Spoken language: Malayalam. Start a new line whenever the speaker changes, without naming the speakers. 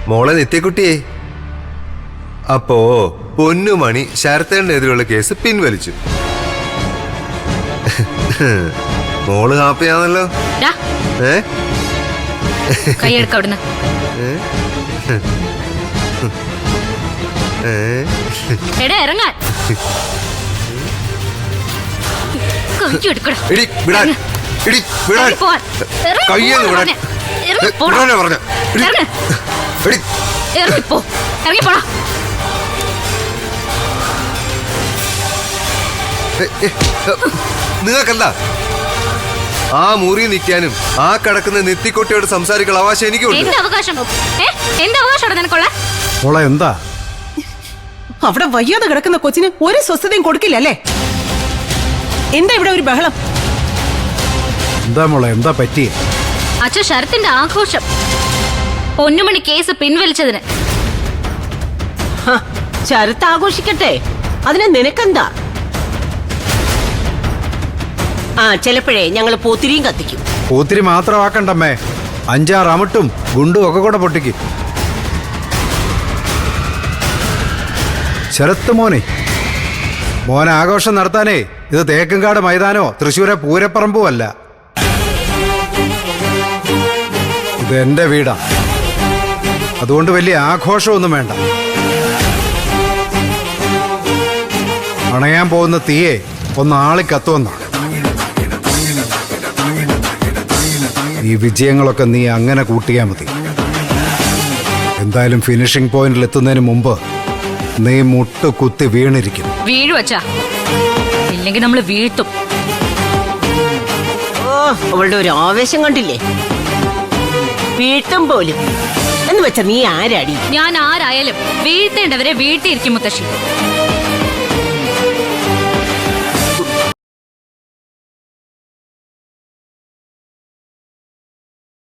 മോളെ നിത്യക്കുട്ടിയെ. അപ്പോ പൊന്നുമണി ശരത്തേനെതിരെയുള്ള കേസ് പിൻവലിച്ചു. മോള് ഹാപ്പിയാണല്ലോ.
കൈയെടുക്കവിടുന്ന്. ഇറങ്ങാൻ
നിങ്ങൾക്കല്ല ആ മുറി നിൽക്കാനും ആ കിടക്കുന്ന നെത്തിക്കൊട്ടിയോട് സംസാരിക്കാൻ അവകാശം എനിക്കുണ്ട്.
എന്താ
അവിടെ വയ്യാതെ കിടക്കുന്ന കൊച്ചിന് ഒരു സ്വസ്ഥതയും കൊടുക്കില്ലല്ലേ? എന്താ ഇവിടെ ഒരു ബഹളം?
എന്താ മോളെ, എന്താ പറ്റി?
അച്ഛ ശരത്തിന്റെ ആഘോഷം പൊന്നുമണി കേസ് പിൻവലിച്ചതിന്.
ശരത്ത് ആഘോഷിക്കട്ടെ, അതിന് നിനക്കെന്താ? ചിലപ്പോഴേ ഞങ്ങള് പൂത്തിരിയും കത്തിക്കും.
പൂത്തിരി മാത്രമാക്കണ്ടമ്മേ, 5-6 അമിട്ടും ഗുണ്ടും ഒക്കെ കൂടെ പൊട്ടിക്കും. ശരത്ത് മോനെ ആഘോഷം നടത്താനേ ഇത് തേക്കങ്കാട് മൈതാനോ തൃശ്ശൂരെ പൂരപ്പറമ്പോ അല്ല. ഇത് എന്റെ വീടാ, അതുകൊണ്ട് വലിയ ആഘോഷമൊന്നും വേണ്ട. അണയാൻ പോകുന്ന തീയെ ഒന്ന് ആളിക്കത്തുവെന്നാണ്. ഈ വിജയങ്ങളൊക്കെ നീ അങ്ങനെ കൂട്ടിയാ മതി. എന്തായാലും ഫിനിഷിംഗ് പോയിന്റിൽ എത്തുന്നതിന് മുമ്പ് നീ മുട്ട് കുത്തി വീണിരിക്കും.
വീഴുവച്ചാ, ഇല്ലെങ്കിൽ നമ്മൾ വീഴ്ത്തും.
അവളുടെ ഒരു ആവേശം കണ്ടില്ലേ? വീഴ്ത്തും പോലും എന്ന് വെച്ചാ നീ ആരാടി?
ഞാൻ ആരായാലും വീഴ്ത്തേണ്ടവരെ വീഴ്ത്തിയിരിക്കും മുത്തശ്ശി.